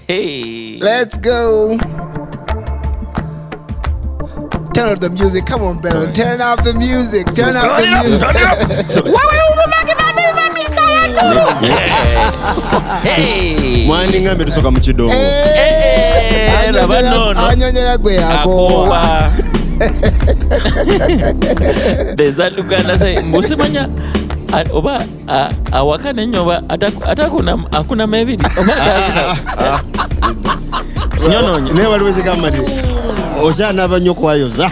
Hey. Let's go. Turn up the music. Come on, Benon. Turn up the music. Turn up the music. Hey. Mwani ngambe tusoka mchidogo. Anyonyera gwe akoba. Deza luganda say ngusimanya oba awakane nyoba atakuna akuna mebidi oba tazina. Nyononyo. Ne waliwezi kama ndi. Ojana abanyoko ayoza.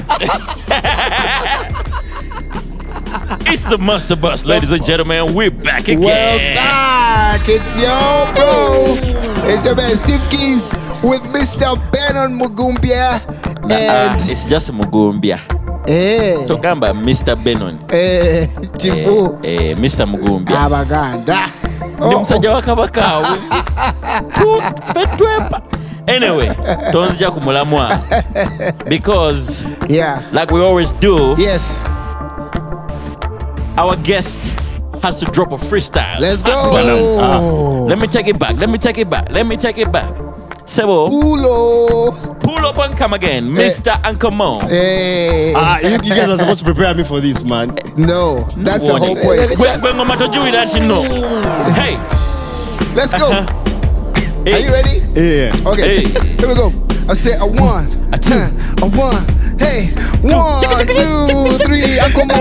It's the Master Bus, ladies and gentlemen. We're back again. We're back. It's your bro. It's your man Steve Keys with Mr. Benon Mugumbya. And it's just Mugumbya. Togamba Mr. Benon. Chifu. Mr. Mugumbya. Abaganda. Ndi musajja wa kabaka. Anyway, tonzija kumulamwa because like we always do. Yes. Our guest has to drop a freestyle. Let's go. Let me take it back. Sebo. Pull up and come again. Mr. Uncle Mo. Hey. You guys are supposed to prepare me for this, man. No, that's the whole point. Hey. Let's go. Hey. Are you ready? Yeah. Okay. Hey. Here we go. I said a one, a two, a one. Hey, 1, 2, 3. Uncle Mo.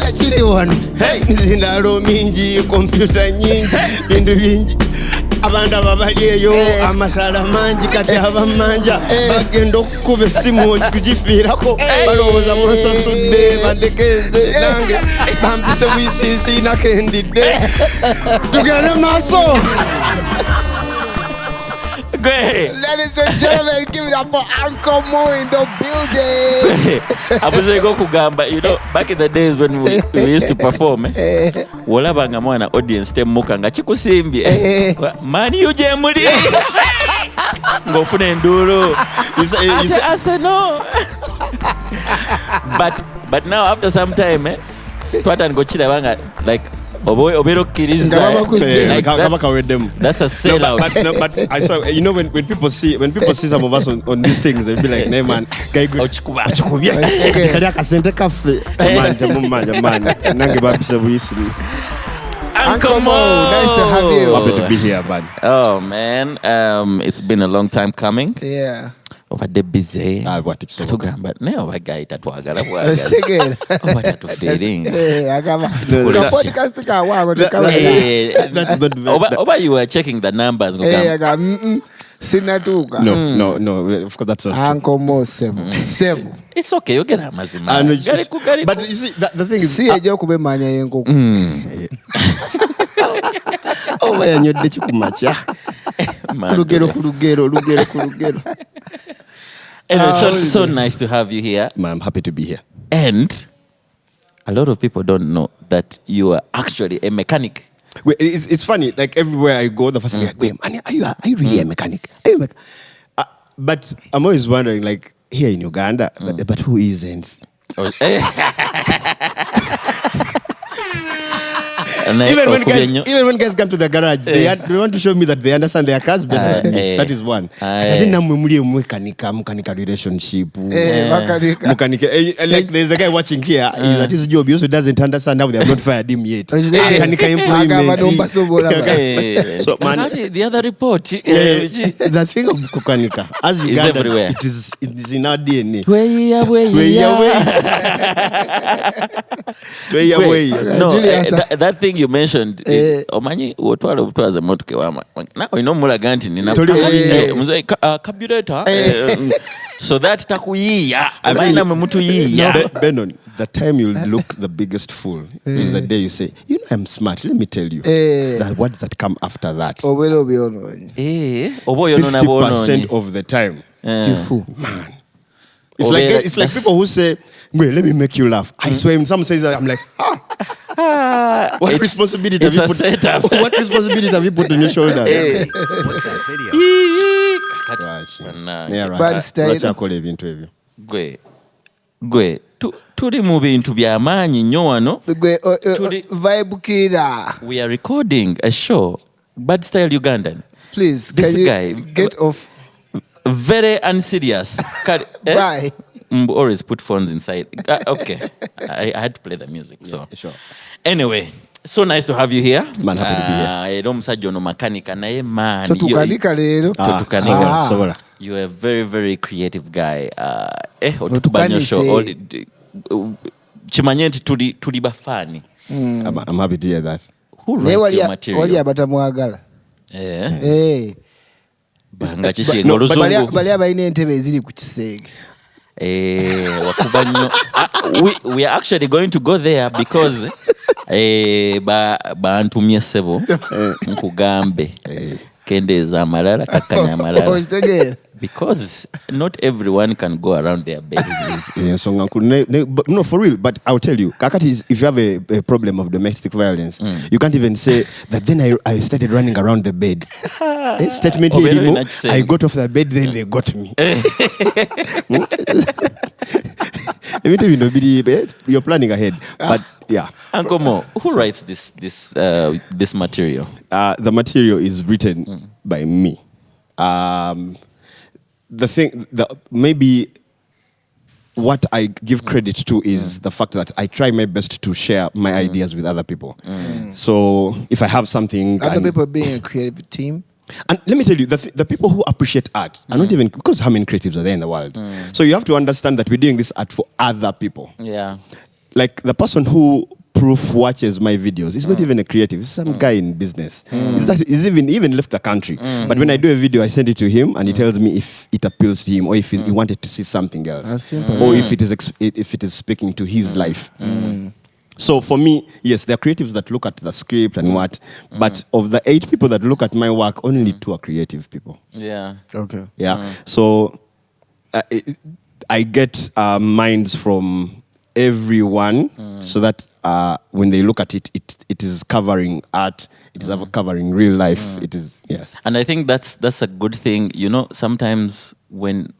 Achiri wano. Hey. Zinalo mingi, computer nyingi, bintu bingi. Abanda babaliyeyo amasala mangi kati abamanja bagenda okukuba essimu okikugifiirako balowooza bonsasudde bandekenze nange bampise bwisisi nakendidde tugende maaso. Go ahead. Ladies and gentlemen, give it up for Uncle Mo in the building. I was going to kugamba, you know, back in the days when we used to perform, walabanga mwana audience temuka nga chikusimbye. Mani uje muli. Ngofune nduru. You say I say no. But now after some time, twata ngochira banga like obero kiriza like that's a sellout. But I saw, you know, when people see some of us on these things, they'll be like, "Hey man, guy good." Kaya kasente cafe. Man. Nange babisa buisi. Uncle Mo, nice to have you. Happy to be here, man. Oh man, it's been a long time coming. Yeah. Over the busy. What it's so. Tugamba nayo bagayita twagala Segera. Oba tatufiring. Podcast ka wago That's not very. Oba you were checking the numbers ngokamba. Sinatuka. No. Of course, that's not. Uncle Mo Sebu. It's okay, you get amazima. But you see, the thing is, see ejo kubemanya yenko. Oh, why you did kumacha? Kulugero. Anyway, so nice to have you here. I'm happy to be here. And a lot of people don't know that you are actually a mechanic. Wait, it's funny. Like everywhere I go, the first thing like, wait, man, are you really a mechanic? But I'm always wondering, like here in Uganda, but who isn't? Even when guys come to the garage, they want to show me that they understand their cars better. That is one. I didn't know mechanical relationship. Like there's a guy watching here. That is job. He also doesn't understand how they have not fired him yet. Mechanical employment. So man, the other report. The thing of mechanical, as you gather, it is in our DNA. No, that thing you mentioned, omanyi wotwala obutwaza motoke wama. Now you know mulaganti nina carburetor. So that takuyiya. Abaina mutu yiya. Benon, the time you look the biggest fool is the day you say, you know I'm smart. Let me tell you. That words that come after that. 50% of the time. Man. It's like people who say, wait, let me make you laugh. I swear, when someone says that, I'm like, what responsibility have you put? What responsibility have you put on your shoulder? Bad style. Gwe tuli mu bintu by'amaanyi nnyo wano. Vibe killer. We are recording a show, Bad Style Ugandan. Please, This can you guy get off? very unserious. Bye. Always put phones inside. Okay, I had to play the music. So Sure. anyway, so nice to have you here. Man, happy to be here. Era omusajja ono makanika naye man. Totukanika leero. Sobola. You're a very, very creative guy. Otukanise. Chimanye nti tuli bafani. I'm happy to hear that. Who Naye writes your wali material? abatamwagala. Nga kiki oluzungu. Bali abalina entebe eziri ku kiseege. Wakuba nnyo. We are actually going to go there because bantumye ssebo nkugambe kendeeza amalala kakkanya amalala. Because not everyone can go around their bed. Yeah, so uncle, no, for real. But I'll tell you, Kakati is, if you have a problem of domestic violence, you can't even say that. Then I started running around the bed. Statement here, I got off the bed, then they got me. You're planning ahead, but yeah. Uncle Mo, who writes this material? The material is written by me. Maybe what I give credit to is the fact that I try my best to share my ideas with other people. So if I have something, other people being a creative team. And let me tell you, the people who appreciate art are not even, because how many creatives are there in the world? So you have to understand that we're doing this art for other people. Yeah. Like the person who proof watches my videos, he's not even a creative, he's some guy in business. He's even left the country. But when I do a video, I send it to him and he tells me if it appeals to him or if he wanted to see something else. Or if it is speaking to his life. So for me, yes, there are creatives that look at the script and what, but of the 8 people that look at my work, only 2 are creative people. Yeah. Okay. Yeah. So I get minds from everyone so that when they look at it, it is covering art, it is covering real life. It is, yes. And I think that's a good thing. You know, sometimes when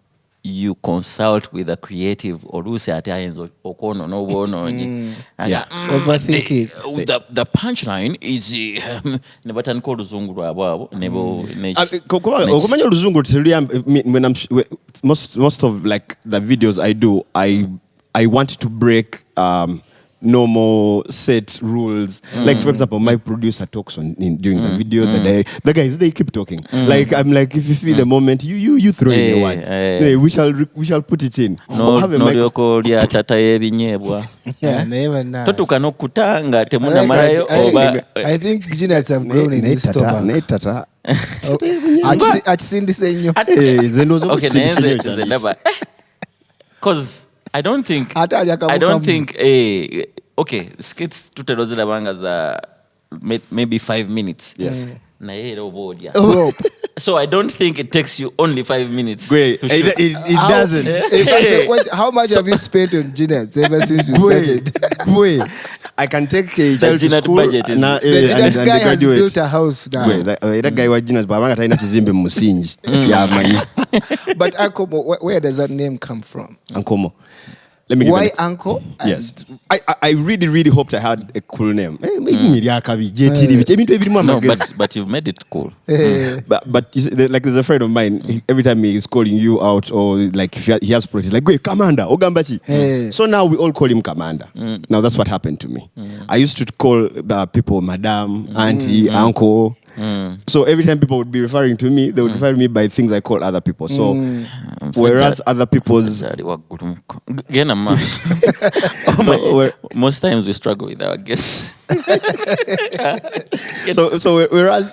you consult with a creative or who say overthink it. The punchline is most of like the videos I do, I want to break normal set rules. Like for example, my producer talks during the video. The guys, they keep talking. Like I'm like, if you feel the moment, you throw in a one. We shall put it in. No lya tata y'ebinyebwa. Totuka n'okutanga temuna malayo oba. I think Ginets have grown in this topic. Akisindise nnyo. Okay, nze ndaba. Cause I don't think okay, skits tutelozera banga za maybe 5 minutes. Yes. So I don't think it takes you only 5 minutes. Wait, it doesn't. How much have you spent on Ginets ever since you started? Wait, I can take a child to school. That guy has built a house now. That guy was Ginets, but I'm not Zimbe Musinji. But Ankomo, where does that name come from? Ankomo. Let me give Why Uncle? Yes. I really hoped I had a cool name. No, but you've made it cool. But you see, like there's a friend of mine, every time he is calling you out or like if he has projects, like, wait, Commander, Ogambachi. So now we all call him Commander. Now that's what happened to me. I used to call the people Madam, Auntie, Uncle. So every time people would be referring to me, they would refer to me by things I call other people. So whereas other people's most times we struggle with our guests. so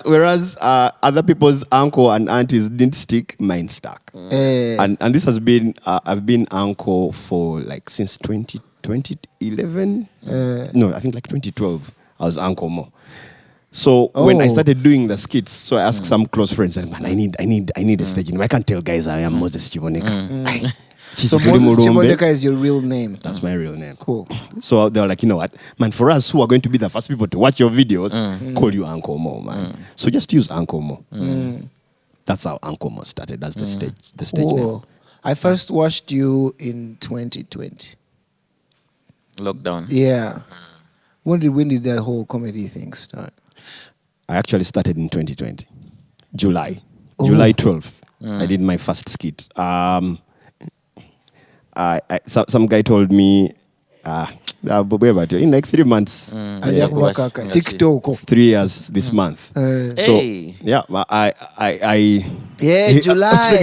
whereas other people's uncle and aunties didn't stick, mine stuck. And this has been I've been uncle for like since 2011. No, I think like 2012. I was Uncle Mo. So when I started doing the skits, so I asked some close friends, and man, I need a stage name. I can't tell guys I am Moses Chiboneka. So Moses Chiboneka is your real name? That's my real name. Cool. So they were like, you know what, man, for us who are going to be the first people to watch your videos, call you Uncle Mo, man. So just use Uncle Mo. That's how Uncle Mo started. That's the stage name. I first watched you in 2020. Lockdown. Yeah. When did that whole comedy thing start? I actually started in 2020. July 12th. I did my first skit. Some guy told me, in like 3 months. TikTok. It's 3 years this month. So yeah, July.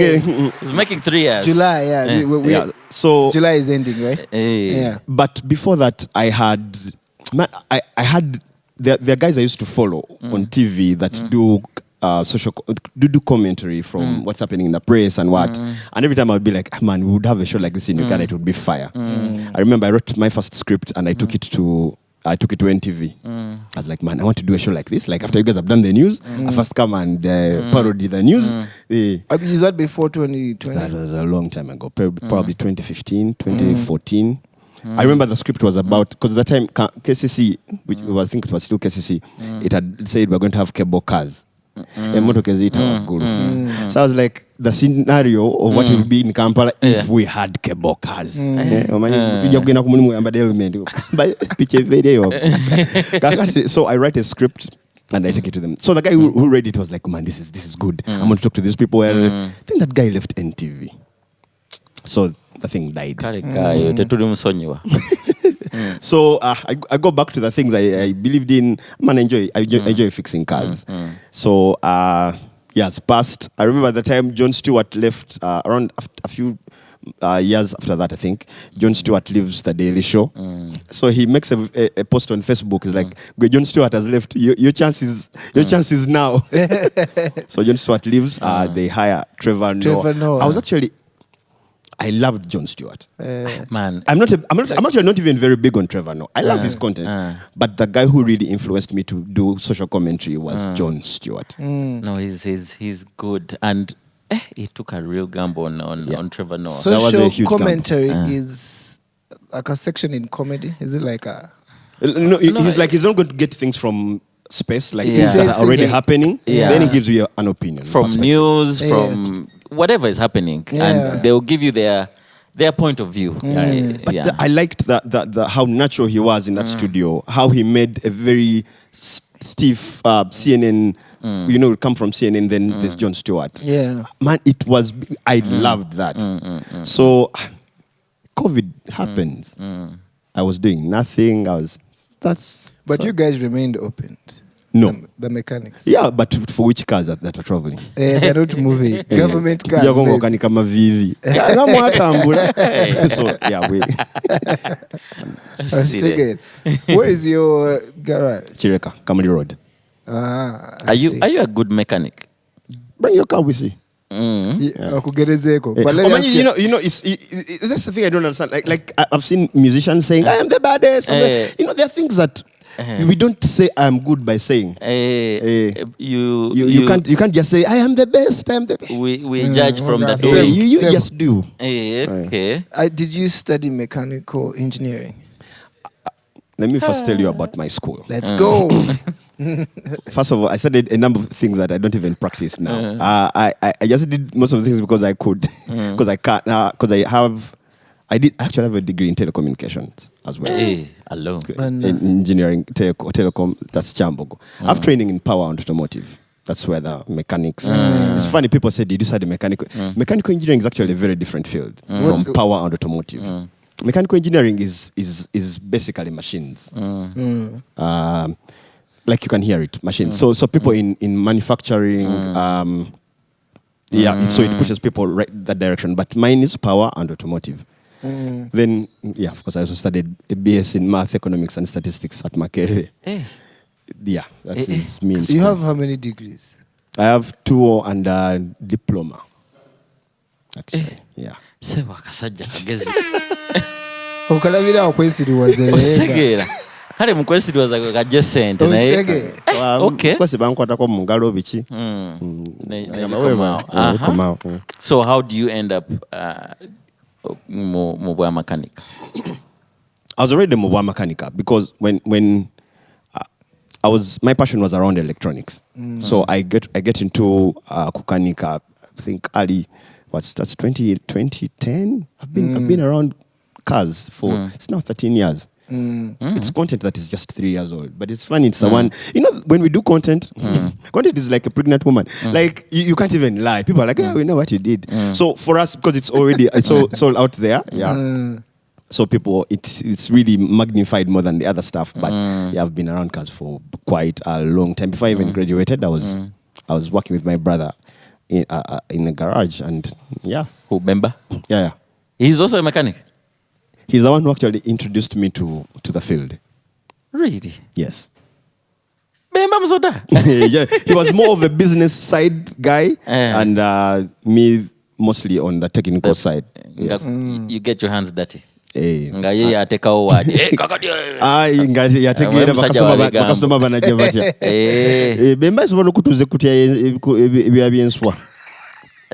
It's making 3 years. July, yeah. So July is ending, right? Yeah. But before that, I had there are guys I used to follow on TV that do do commentary from what's happening in the press and what. And every time I would be like, man, we would have a show like this in Uganda, it would be fire. I remember I wrote my first script and I took it to NTV. I was like, man, I want to do a show like this. Like after you guys have done the news, I first come and parody the news. Is that before 2020? That was a long time ago, probably 2015, 2014. I remember the script was about, because at the time KCC, which I think it was still KCC, it had said we're going to have cable cars. So I was like, the scenario of what will be in Kampala if we had cable cars. So I write a script and I take it to them. So the guy who read it was like, man, this is good. I'm going to talk to these people. Then that guy left NTV. So the thing died. So I go back to the things I believed in. Man, I enjoy fixing cars. So years passed. I remember the time Jon Stewart left. Around a few years after that, I think Jon Stewart leaves the Daily Show. So he makes a post on Facebook. He's like, Jon Stewart has left. Your chance is now. So Jon Stewart leaves. They hire Trevor Noah. I loved Jon Stewart. Man, I'm actually not even very big on Trevor Noah. I love his content, but the guy who really influenced me to do social commentary was Jon Stewart. No, he's good, and he took a real gamble on Trevor Noah. Social that was a huge commentary is like a section in comedy. Is it like a? No, he's like he's not going to get things from space, like things that are already happening. Then he gives you an opinion from news, from whatever is happening, and they'll give you their point of view. I liked that how natural he was in that studio. How he made a very stiff CNN. Come from CNN. Then there's Jon Stewart. Yeah, man, it was. I loved that. So, COVID happens. I was doing nothing. But you guys remained open. No. The mechanics. Yeah, but for which cars that are traveling? They're not moving. Government cars. So, yeah, we. Where is your garage? Chireka, Kamali Road. Are you a good mechanic? Bring your car, we see. But let me ask you. That's the thing I don't understand. Like I've seen musicians saying, I am the baddest. There are things that we don't say I'm good by saying. You can't just say I am the best. I am the best. We judge from the door. You just do. Okay. Did you study mechanical engineering? Let me first tell you about my school. Let's go. First of all, I studied a number of things that I don't even practice now. I just did most of the things because I could, because I can't, because I actually have a degree in telecommunications as well. Alone. In engineering, telecom, that's Chambogo. I have training in power and automotive. That's where the mechanics. It's funny, people say, did you study mechanical? Mechanical engineering is actually a very different field from power and automotive. Mechanical engineering is basically machines. Like you can hear it, machines. So people in manufacturing, so it pushes people right that direction. But mine is power and automotive. Then, of course, I also studied a BS in math, economics, and statistics at Makerere. Yeah, that is me. You have how many degrees? I have 2 and a diploma. Actually, yeah. Okalabira okwesiriwaza Osegera. Hali mukwesiriwaza kajessente naye. Okay. Kwesi bankwatako mu ngalo biki. So how do you end up mu bwa mechanic? I was already mu bwa mechanic because when my passion was around electronics. So I get into kukanika, I think early, that's 2010. I've been around cars for it's now 13 years. It's content that is just 3 years old. But it's funny, it's the one, when we do content, content is like a pregnant woman. Like, you can't even lie. People are like, we know what you did. So for us, because it's already, it's all out there, so people, it's really magnified more than the other stuff. But I've been around cars for quite a long time. Before I even graduated, I was working with my brother in a garage, and Who, Bemba? Yeah. He's also a mechanic? He's the one who actually introduced me to the field. Really? Yes. Bemba Mzoda? Yeah, he was more of a business side guy, and me mostly on the technical side. Yes. You get your hands dirty. Bemba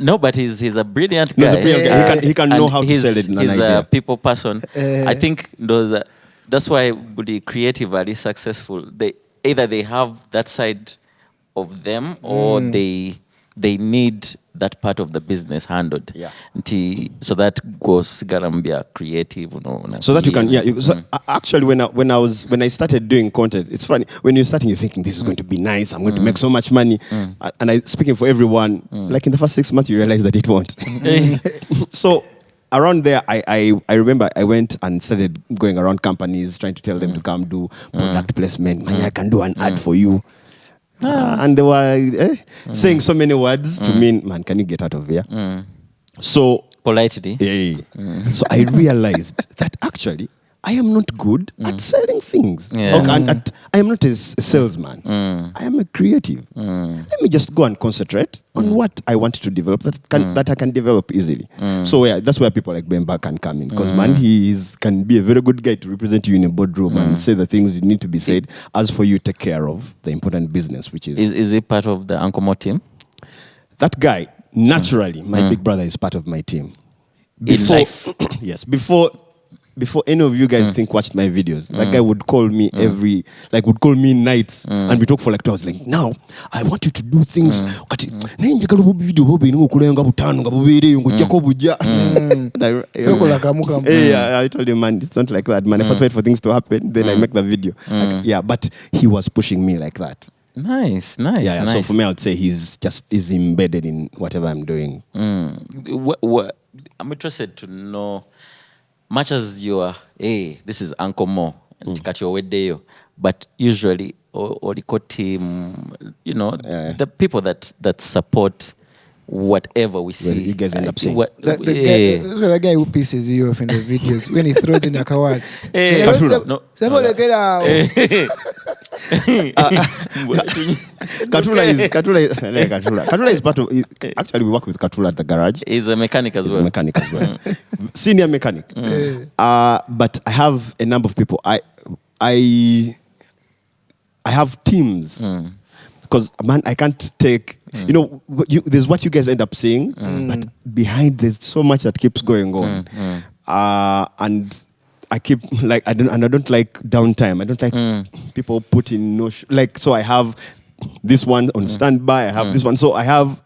No, but he's a brilliant guy. He can know how to sell it. He's a people person. I think that's why the creative are successful. Either they have that side of them, or they need that part of the business handled. Yeah. So that goes Garambia creative. So that you can, actually, when I started doing content, it's funny, when you're starting, you're thinking, this is going to be nice, I'm going to make so much money. And speaking for everyone, like in the first 6 months, you realize that it won't. So around there, I remember I went and started going around companies, trying to tell them to come do product placement. Man, I can do an ad for you. And they were saying so many words to mean, man, can you get out of here? So politely. So I realized that actually I am not good at selling things. And I am not a salesman. I am a creative. Let me just go and concentrate on what I want to develop that I can develop easily. So that's where people like Bemba can come in, because man, he can be a very good guy to represent you in a boardroom and say the things you need to be said. As for you, take care of the important business, which is he part of the Uncle Mo team? That guy, naturally, my big brother is part of my team. In life? Yes, before any of you guys watched my videos, that guy would call me would call me nights, and we talk for like 2 hours. Like, now I want you to do things. I told him, man, it's not like that, man. I first wait for things to happen, then I make the video. But he was pushing me like that. Nice. So for me, I would say he's embedded in whatever I'm doing. I'm interested to know, much as you are, this is Uncle Mo, but usually, or the team, the people that support whatever we see. You guys end up saying. The guy who pisses you off in the videos when he throws in a cawad. Katula is part of. Actually, we work with Katula at the garage. He's a mechanic as well. Senior mechanic. But I have a number of people. I have teams. Because, man, I can't take, there's what you guys end up saying, but behind there's so much that keeps going on. And I keep, I don't like downtime. I don't like people putting so I have this one on standby, I have this one. So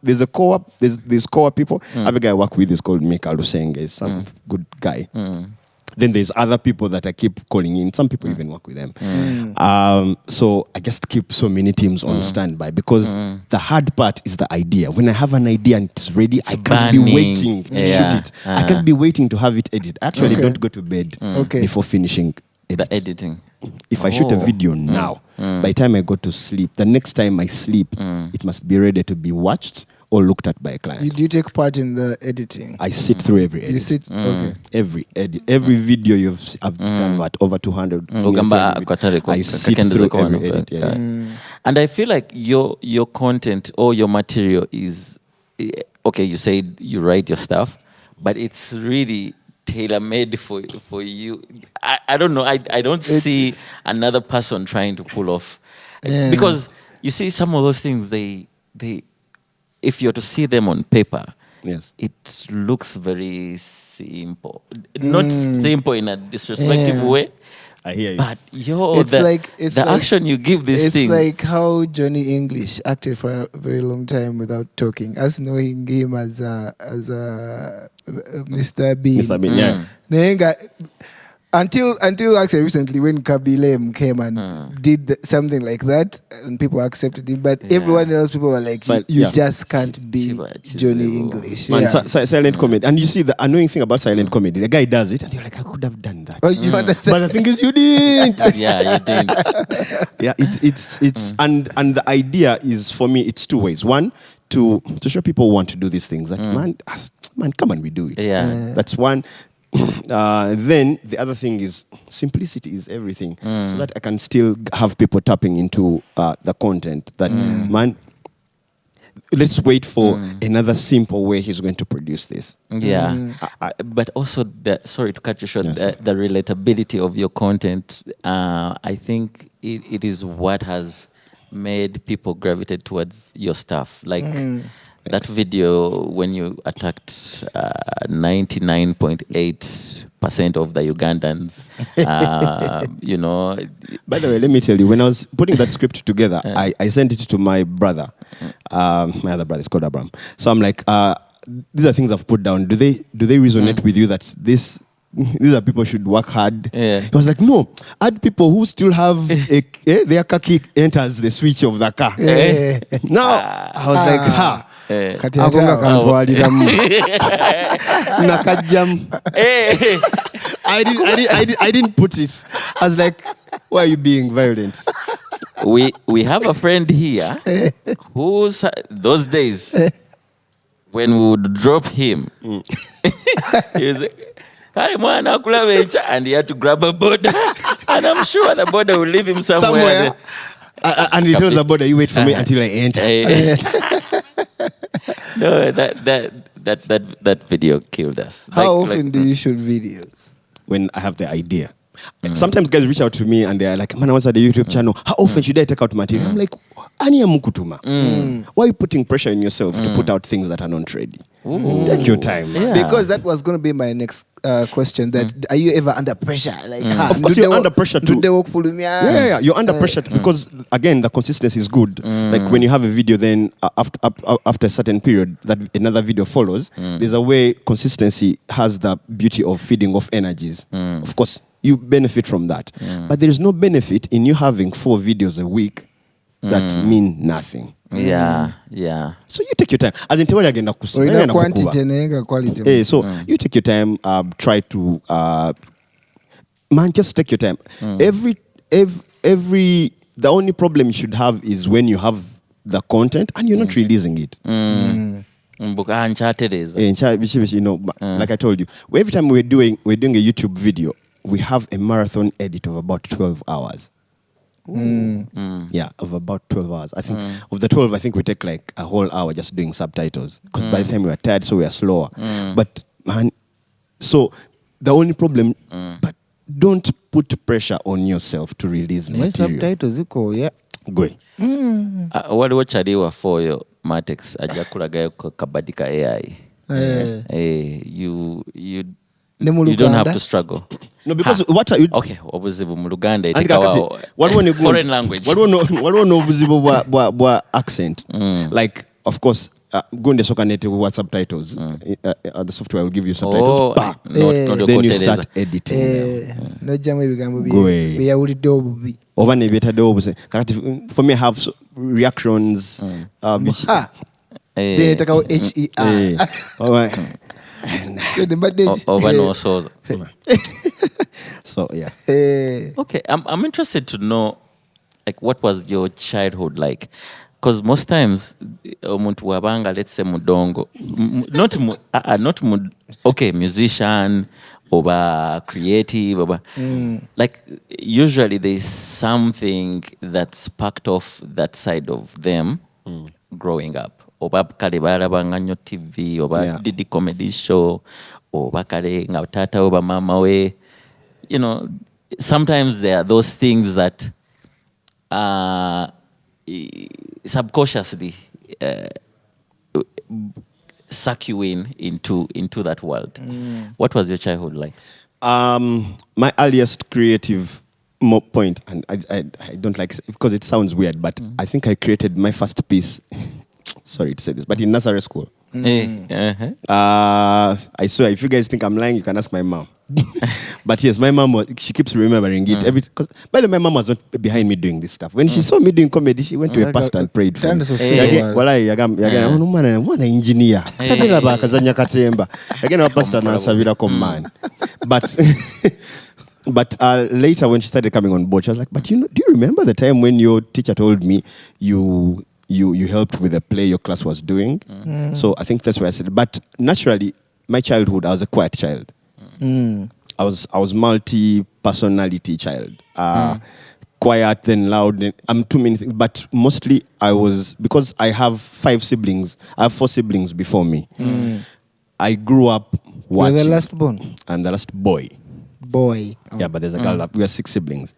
there's a co-op, there's co-op people. I have a guy I work with, is called Mika Lusenge, is some good guy. Then there's other people that I keep calling in. Some people even work with them. So I just keep so many teams on standby, because the hard part is the idea. When I have an idea and it's ready, I can't be waiting to shoot it. I can't be waiting to have it edited. Actually, don't go to bed before finishing the editing. If I shoot a video now, by the time I go to sleep, the next time I sleep, it must be ready to be watched or looked at by a client. Do you take part in the editing? I sit through every edit. You sit? Okay. Every edit. Every video I've done over 200. I sit through every edit. And I feel like your content or your material is, okay, you said you write your stuff, but it's really tailor-made for you. I don't know. I don't see another person trying to pull off. Because you see some of those things, they if you're to see them on paper, it looks very simple. Not simple in a disrespectful way. I hear you. But the action you give this thing. It's like how Johnny English acted for a very long time without talking, us knowing him as a Mr. Bean. Mr. Bean, Until actually recently when Kabilem came and did something like that, and people accepted him, but everyone else, people were like, you just can't be Johnny English. Man, silent comedy. And you see the annoying thing about silent comedy, the guy does it and you're like, I could have done that. Oh, you understand? But the thing is, you didn't. Yeah, you didn't. Yeah, it's and the idea is, for me, it's two ways. One, to show people who want to do these things that man, come on, we do it. Yeah. That's one. Then the other thing is simplicity is everything, so that I can still have people tapping into the content that man, let's wait for another simple way he's going to produce this. Yeah. But also, sorry to cut you short, the relatability of your content, I think it is what has made people gravitate towards your stuff. Like that video when you attacked 99.8% of the Ugandans, you know. By the way, let me tell you, when I was putting that script together, I sent it to my brother. My other brother is called Abraham. So I'm like, these are things I've put down. Do they resonate with you that these are people should work hard? Yeah. He was like, no, add people who still have their car key enters the switch of the car. Now, I was like, agonga kantwaliramu nakajjamu. I didn't put it. I was like, why are you being violent? We have a friend here who's those days when we would drop him, he was like, "Hi, mwana kulavecha," and he had to grab a border, and I'm sure the border will leave him somewhere. And he tells the border, "You wait for me until I enter." No, that video killed us. How often do you shoot videos? When I have the idea. Sometimes guys reach out to me and they're like, man, I was at the YouTube channel. How often should I take out material? I'm like, Ania Mukutuma. Why are you putting pressure on yourself to put out things that are not ready? Take your time. Yeah. Because that was going to be my next question. That are you ever under pressure? Like, of course, you're under pressure too. Do they work for me? Yeah. You're under pressure because, again, the consistency is good. Like when you have a video, then after a certain period, that another video follows. There's a way consistency has the beauty of feeding off energies. Of course, you benefit from that. But there is no benefit in you having 4 videos a week that mean nothing. Yeah. So you take your time. As in tewali agenda kusema. Quantity nenga quality. So you take your time. Try to man, just take your time. Every the only problem you should have is when you have the content and you're not releasing it. You know, like I told you, every time we're doing a YouTube video, we have a marathon edit of about 12 hours. Yeah, of about 12 hours. I think of the 12, I think we take like a whole hour just doing subtitles because by the time we are tired, so we are slower. But man, so the only problem, but don't put pressure on yourself to release material. Subtitles, yeah. Go. Waliwo chaliwa foyo Matex ajja kulagayo kabadika AI. You don't have to struggle. No, because what are you? Okay, obuzibu mu Luganda itekawa foreign language. Waliwo n'obuzibu bwa accent. Like, of course, go in the soccer net with subtitles. The software will give you subtitles. Then you start editing. No jamu ebigambo byawulidde obubi. Over nebetadde obuse. For me, I have reactions. Then itakawo HER. So yeah. Okay, I'm interested to know, like, what was your childhood like? Because most times, omuntu wabanga, let's say mudongo, okay, musician, or creative, like usually there's something that sparked off that side of them growing up. Oba kale balabanga nnyo TV, oba did comedy show, oba kale nga tata oba mama we. You know, sometimes there are those things that subconsciously suck you into that world. What was your childhood like? My earliest creative point, and I don't like it because it sounds weird, but I think I created my first piece. Sorry to say this, but in nursery school. I swear, if you guys think I'm lying, you can ask my mom. but yes, my mom she keeps remembering it every. Cause by the way, my mom was not behind me doing this stuff. When she saw me doing comedy, she went to a pastor and prayed for me. Engineer. Again, our pastor man. But later, when she started coming on board, she was like, "But do you remember the time when your teacher told me you helped with a play your class was doing?" So I think that's why I said. But naturally, my childhood, I was a quiet child. I was multi-personality child. Quiet, then loud. I'm too many things. But mostly, I was, because I have 5 siblings. I have 4 siblings before me. I grew up watching. You're the last born? I'm the last boy. Boy. Yeah, but there's a girl. We are 6 siblings.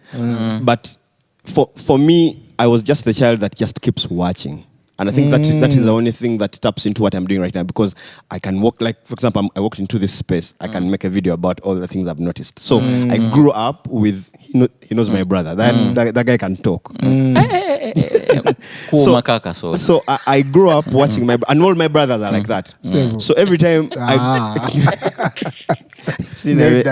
But for me, I was just the child that just keeps watching. And I think that is the only thing that taps into what I'm doing right now, because I can walk, like, for example, I walked into this space, I can make a video about all the things I've noticed. So I grew up with, he knows my brother, that guy can talk. So I grew up watching and all my brothers are like that. So every time You've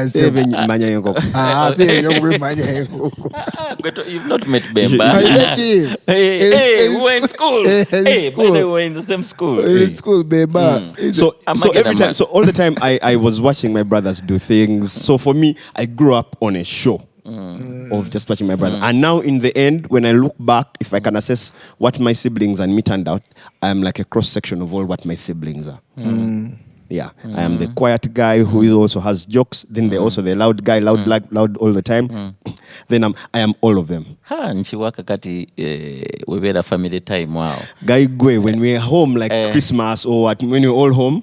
not met Bemba. I met him. Hey, we were in school. Hey, by the way, we're in the same school. In school, Bemba. So every time, so all the time I was watching my brothers do things. So for me, I grew up on a show. Of just watching my brother. And now in the end, when I look back, if I can assess what my siblings and me turned out, I'm like a cross-section of all what my siblings are. Yeah, I am the quiet guy who also has jokes. Then they're also the loud guy, loud all the time. Then I am all of them. We made a family time. Wow. Guy, when we're home, like Christmas or when we're all home,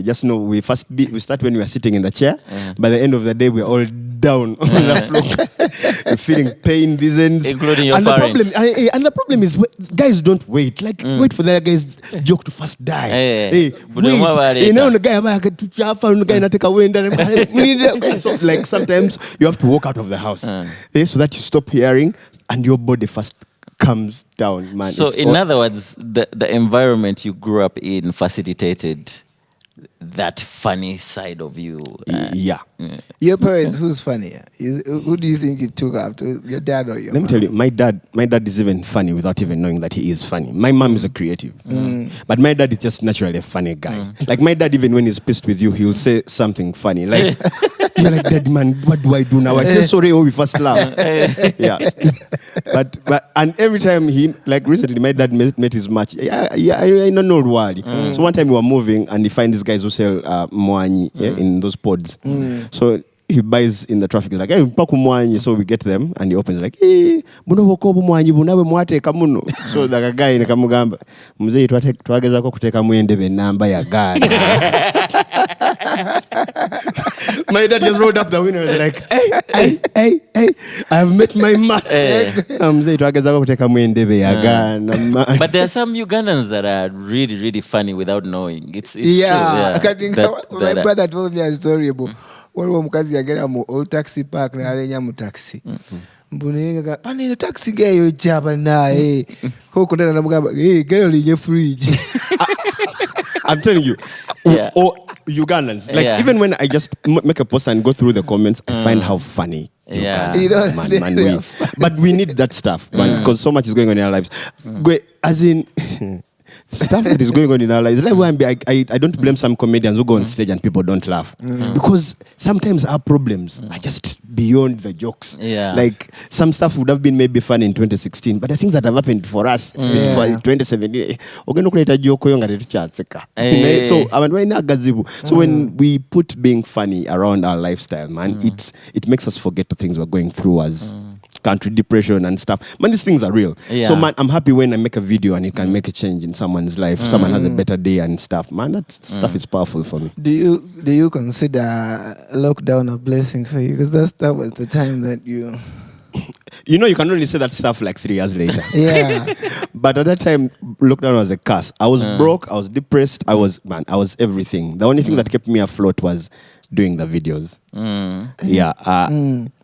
just know we start when we are sitting in the chair. By the end of the day, we're all down on the floor. We're feeling pain, these ends. Including your parents. The problem is, guys don't wait. Like, wait for the guy's joke to first die. Wait. The guy so like sometimes you have to walk out of the house so that you stop hearing and your body first comes down, man. So in other words, the environment you grew up in facilitated that funny side of you. Yeah. Your parents, who's funnier? Who do you think you took after, your dad or your Let me tell you, my dad is even funny without even knowing that he is funny. My mom is a creative. But my dad is just naturally a funny guy. Like my dad, even when he's pissed with you, he'll say something funny. Like, you're like, "Dad, man, what do I do now?" I say sorry, we first laugh. Yeah. But and every time like recently, my dad met his match. I don't know why. So one time we were moving and he finds these guys who sell mwanyi in those pods. So he buys in the traffic. He's like, "Hey, mpaku mwanyi." So we get them and he opens like, "Hey, buno bokobu mwanyi bunawe mwate kamuno." So the guy nikamugamba, "Mzee twageza ko kuteka mwendebe namba ya gari." My dad just rolled up the window and was like, hey, I have met my match. But there are some Ugandans that are really, really funny without knowing. It's true. I think my brother told me a story about one mukazi yagera mu old taxi park na alenya mu taxi. Mbunenga pane taxi geyo jaba nae. Ko kondana namugamba, "Hey, geyo linye fridge." I'm telling you. Or Ugandans. Like even when I just make a post and go through the comments, I find how funny. But we need that stuff, man, because so much is going on in our lives. As in stuff that is going on in our lives. Like I don't blame some comedians who go on stage and people don't laugh. Because sometimes our problems are just beyond the jokes. Like some stuff would have been maybe fun in 2016, but the things that have happened for us for 2017, so when we put being funny around our lifestyle, man, it makes us forget the things we're going through as country depression and stuff. Man, these things are real. So man, I'm happy when I make a video and it can make a change in someone's life. Someone has a better day and stuff. Man, that stuff is powerful for me. Do you consider lockdown a blessing for you? Because that was the time that you... You know, you can only say that stuff like 3 years later. But at that time, lockdown was a curse. I was broke. I was depressed. I was everything. The only thing that kept me afloat was doing the videos.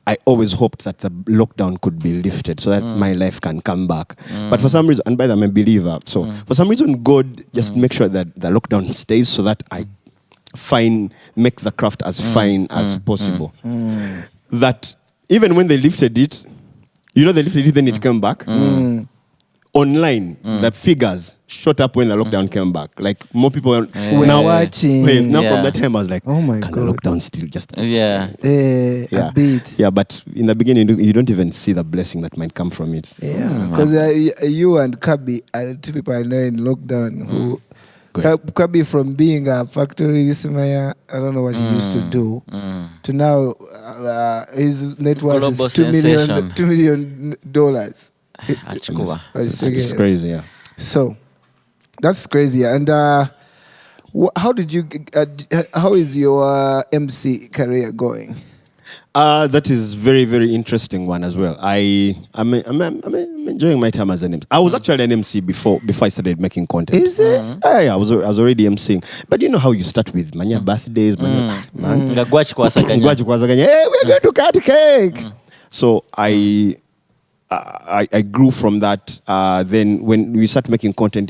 I always hoped that the lockdown could be lifted so that my life can come back. But for some reason, and by the way, I'm a believer, so for some reason, God just make sure that the lockdown stays so that make the craft as fine as possible. That even when they lifted it, they lifted it, then it came back. Online, the figures shot up when the lockdown came back. Like more people were now watching. Now from that time, I was like, oh my can God. the lockdown still just a bit. Yeah, but in the beginning, you don't even see the blessing that might come from it. Yeah, because you and Kabi are two people I know in lockdown who. Kabi from being a factory Maya, I don't know what he used to do, to now his net worth is $2 million. It's crazy, yeah. So that's crazy. And how is your MC career going? That is very, very interesting one as well. I'm enjoying my time as an MC. I was actually an MC before I started making content. Is it? I was already MCing. But you know how you start with mania birthdays, man. Hey, we're going to cut cake. So I grew from that. Then when you start making content,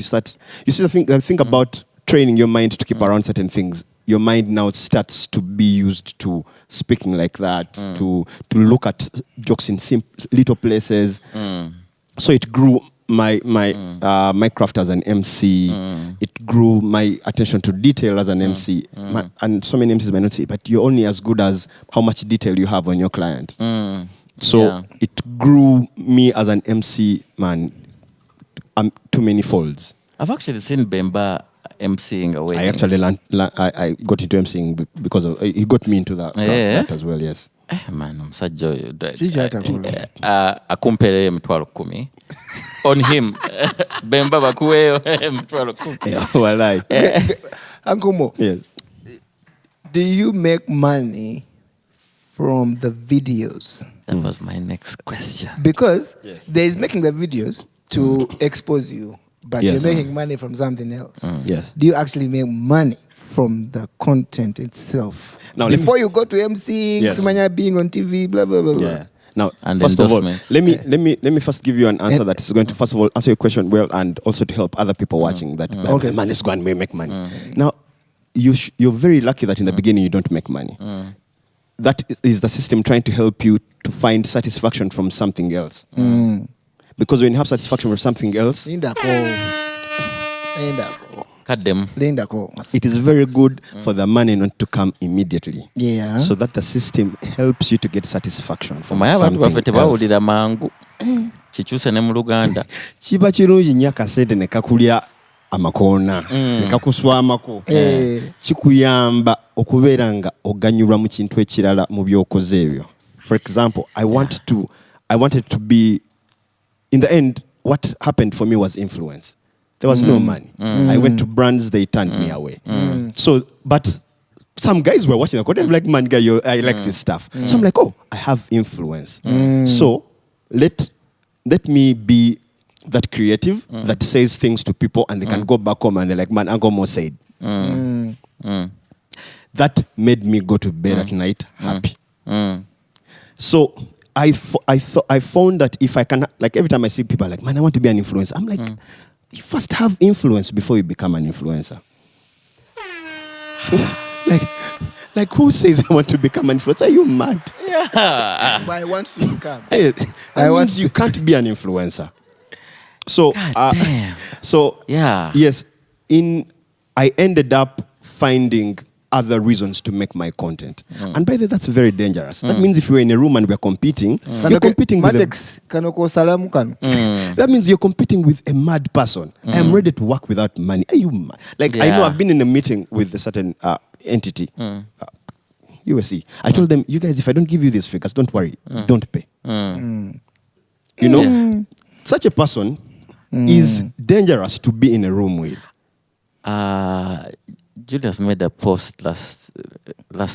you think about training your mind to keep around certain things. Your mind now starts to be used to speaking like that, to look at jokes in little places. So it grew my craft as an MC. It grew my attention to detail as an MC. And so many MCs might not say, but you're only as good as how much detail you have on your client. So it grew me as an MC, man, too many folds. I've actually seen Bemba MCing a wedding. I actually I got into MCing because of he got me into that as well. Yes. Man, I'm such joy. Akumpele mtwalo 10 on him. Bemba bakuweyo mtwalo 10. Walai. Uncle Mo. Yes. Do you make money from the videos? That was my next question. Because there is making the videos to expose you. But Yes. you're making money from something else. Yes. Do you actually make money from the content itself? Now, before you go to MC, being on TV, blah blah blah. Yeah. Now, And first of all, endorsement. let me first give you an answer that is going to first of all answer your question well, and also to help other people watching that man is going to make money. Now, you're very lucky that in the beginning you don't make money. That is the system trying to help you to find satisfaction from something else. Because when you have satisfaction from something else, it is very good for the money not to come immediately. Yeah. So that the system helps you to get satisfaction from something else. Chichuse ne mu Luganda. Chiba kirungi nnyo akasente ne kakulya amakoona ne kakuswamako. Kikuyamba okubeera nga oganyulwa mu kintu ekirala mu byokoze ebyo. For example, I wanted to be, in the end, what happened for me was influence. There was no money. I went to brands, they turned me away. So, but some guys were watching the content, like, man, guy, I like this stuff. So I'm like, oh, I have influence. So let me be that creative that says things to people and they can go back home and they're like, man, Uncle Mo said. That made me go to bed at night happy. So I found that if I can, like every time I see people like, man, I want to be an influencer. I'm like, you first have influence before you become an influencer. like who says I want to become an influencer? Are you mad? Yeah. But I want to become. You can't be an influencer. So, yes, I ended up finding other reasons to make my content. And by the way, that's very dangerous. That means if you're in a room and we're competing, you're competing with that means you're competing with a mad person. I'm ready to work without money. Are you mad? Like, I know I've been in a meeting with a certain entity, USC. I told them, you guys, if I don't give you these figures, don't worry, don't pay. You know, such a person is dangerous to be in a room with. Julius made a post last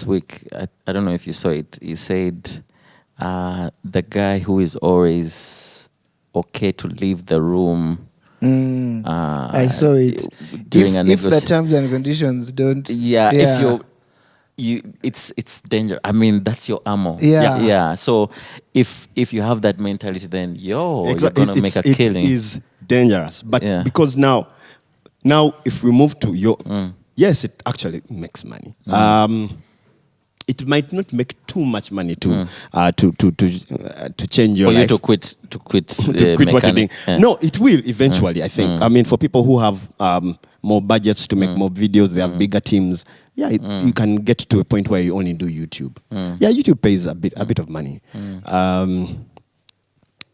week. I don't know if you saw it. He said the guy who is always okay to leave the room. I saw it. If the terms and conditions don't. If it's danger. I mean, that's your ammo. Yeah. So if you have that mentality, then you're gonna make a killing. It is dangerous, but because now if we move to Yes, it actually makes money. It might not make too much money to change your For life. you to quit Quit what you're doing. No, it will eventually, I think. I mean, for people who have more budgets to make more videos, they have bigger teams. Yeah, you can get to a point where you only do YouTube. Yeah, YouTube pays a bit of money.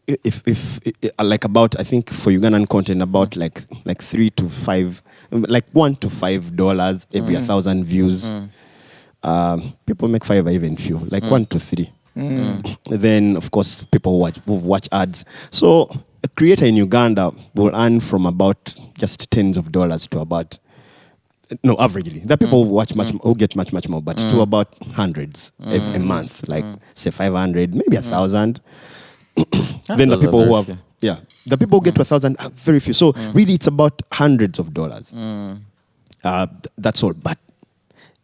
If like about, I think for Ugandan content, about like $3 to $5, like $1 to $5 every 1,000 views. People make $5 even few, like 1 to 3. Then of course people who watch ads. So a creator in Uganda will earn from about just tens of dollars to about, no, averagely. There are people who watch who get much more, but to about hundreds a month, like say 500, maybe 1,000. Then the people who have, the people who get to 1,000 are very few. So really it's about hundreds of dollars. That's all. But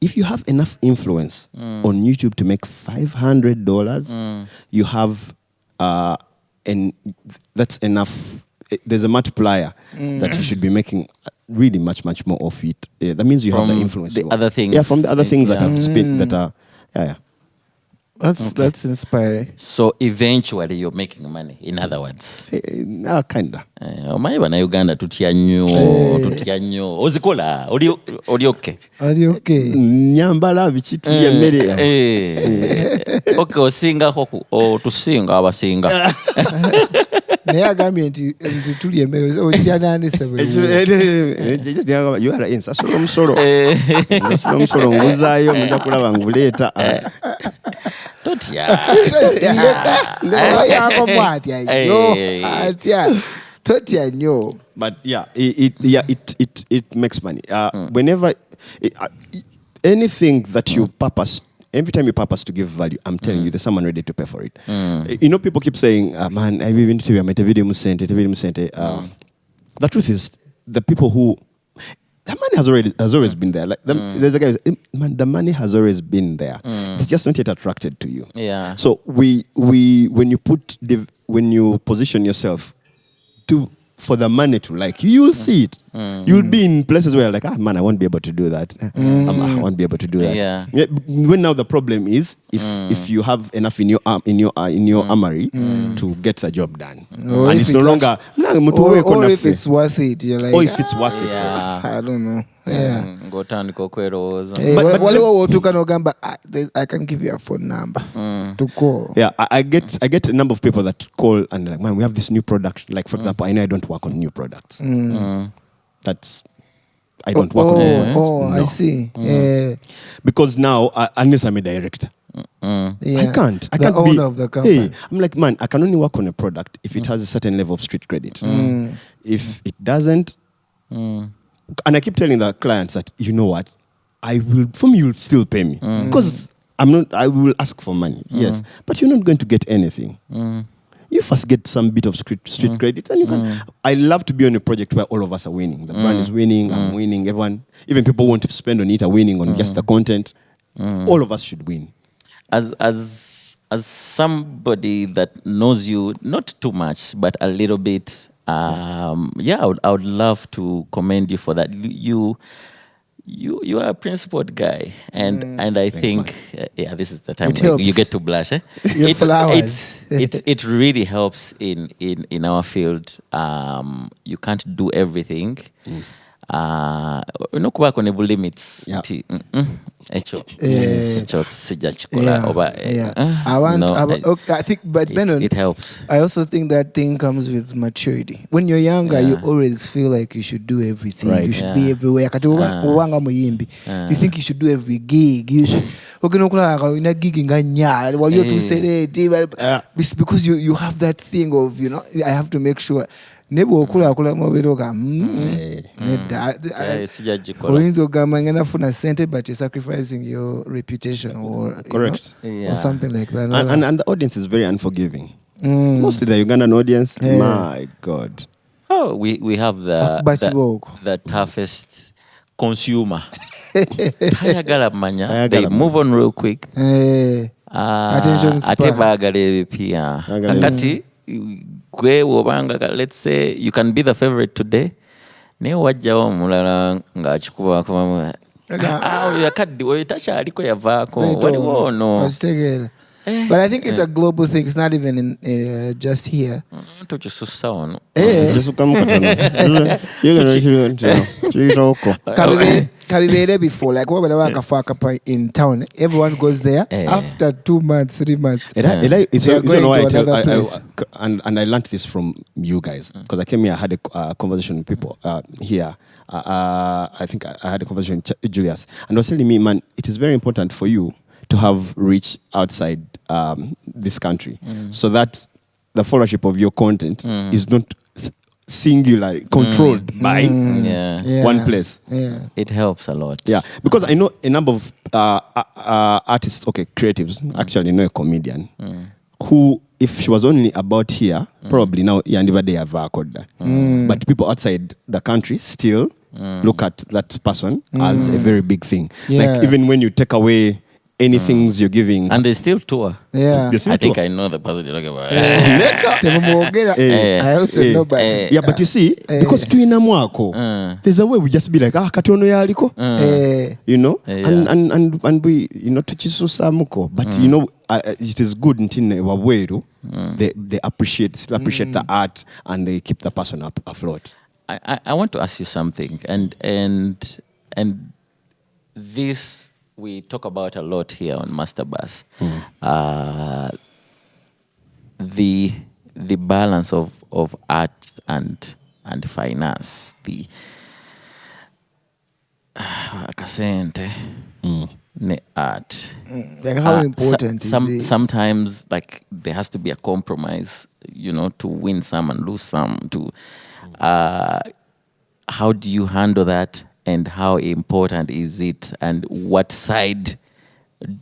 if you have enough influence on YouTube to make $500, you have, and that's enough. There's a multiplier that you should be making really much more of it. That means you have the influence. The other things. Yeah, from the other things that have spent that are, That's inspiring. So eventually you're making money, in other words. Kinda. Omanyi bana Uganda tutya nnyo. Ozikola oli okay. Oli okay. Nyambala bikitu by'emmere. Okay, osingako tusinga abasinga. Naye agambye nti tuli emmere ogirya n'andisa bwe. You are in sasula omusolo. Sasula omusolo nguzaayo mujja kulaba nguleeta. Totya. Totya nnyo. But yeah, it makes money. Whenever anything that you purpose, every time you purpose to give value, I'm telling you, there's someone ready to pay for it. You know, people keep saying, "Man, I've even to my video musente." The truth is, the people who the money has always been there. Like there's a guy who says, man, the money has always been there. It's just not yet attracted to you. Yeah. So when you position yourself for the money to like you, you'll see it. You'll be in places where like, man, I won't be able to do that. I won't be able to do that. Yeah. When now the problem is if you have enough in your armory to get the job done, and it's no longer or if it's worth it. You're like, or if it's worth it. Yeah. I don't know. Yeah. Ngotandika okwerowoza. I can give you a phone number to call. Yeah, I get a number of people that call and like, man, we have this new product. Like for example, I know I don't work on new products. That's I don't work on new products. No. I see. Yeah. Because now, unless I'm a director, I can't. I can't owner of the company. Hey, I'm like, man, I can only work on a product if it has a certain level of street credit. If it doesn't, and I keep telling the clients that, you know what, you'll still pay me because I will ask for money, yes, but you're not going to get anything. You first get some bit of street credit, and you can. I love to be on a project where all of us are winning. The brand is winning, I'm winning. Everyone, even people who want to spend on it, are winning on just the content. All of us should win. As somebody that knows you not too much, but a little bit, I would love to commend you for that. You are a principled guy, and I think this is the time you get to blush. It really helps in our field. You can't do everything. No kuba kone limits. I think, but Benon, it helps. I also think that thing comes with maturity. When you're younger, you always feel like you should do everything. Right. You should be everywhere. You think you should do every gig. You should. It's because you have that thing of, I have to make sure. Nebo okula moberoga but you're sacrificing your reputation or correct or something like that. And the audience is very unforgiving. Mostly the Ugandan audience. My God. Oh, we have the toughest consumer. They move on real quick. Attention span. Let's say you can be the favorite today. Ne wajjawo mulala ng'akikuba yakaddi oyo takyaliko yavaako waliwo ono. But I think it's a global thing. It's not even in just here. Tukisussa ono. Kabibere before, like what about in town? Everyone goes there after 2 months, 3 months. It's going to another place. And I learned this from you guys because I came here. I had a conversation with people here. I think I had a conversation with Julius, and was telling me, man, it is very important for you to have reach outside this country, so that the followership of your content is not singular, controlled by one place. Yeah. It helps a lot. Yeah, because I know a number of artists, creatives, actually know a comedian who, if she was only about here, probably now never they have recorded. But people outside the country still look at that person as a very big thing. Yeah. Like even when you take away any things you're giving, and they still tour. Yeah, I think I know the person you're talking about. I also know, but but you see, because tuina mwako, there's a way we just be like, katono yaliko, you know, and we, you know, tuchisusa muko, but you know, it is good ntine waweru. They appreciate the art, and they keep the person afloat. I want to ask you something, and this we talk about a lot here on Master Bass. The balance of art and finance, the akasente ne art. Like how important is it? Sometimes like there has to be a compromise, you know, to win some and lose some. How do you handle that? And how important is it? And what side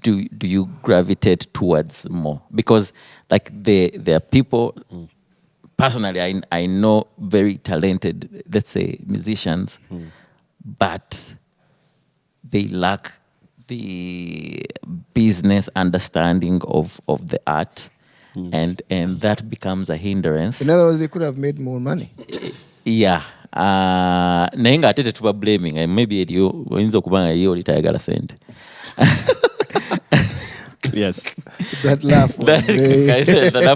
do you gravitate towards more? Because like there are people, personally, I know very talented, let's say musicians, but they lack the business understanding of the art, and that becomes a hindrance. In other words, they could have made more money. Yeah. Naye ng'ate tetuba blaming, maybe eriyo oyinza okuba nga ye oli tayagala sente. Yes. That laugh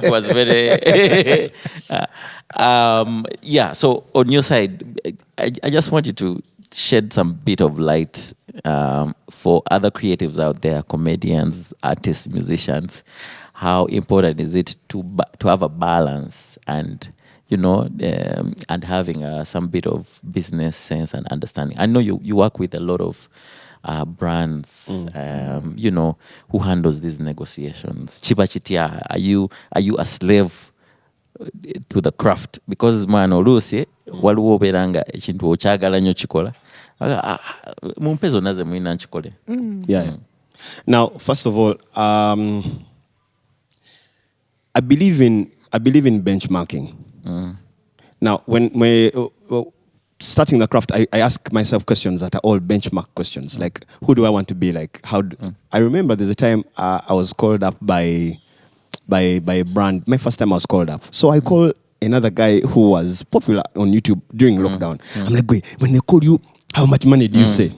was very yeah, so on your side, I just want you to shed some bit of light for other creatives out there, comedians, artists, musicians. How important is it to have a balance and, you know, and having some bit of business sense and understanding? I know you work with a lot of brands, you know, who handles these negotiations. Chiba chitia, are you a slave to the craft? Because man olusi waliwo beranga ekintu okyagala nnyo kikola mumpezo naze mwina nchikole. Yeah. Now, first of all, I believe in benchmarking. Now, when starting the craft, I ask myself questions that are all benchmark questions. Like, who do I want to be? Like, I remember there's a time I was called up by a brand. My first time I was called up. So I call another guy who was popular on YouTube during lockdown. I'm like, wait, when they call you, how much money do you say?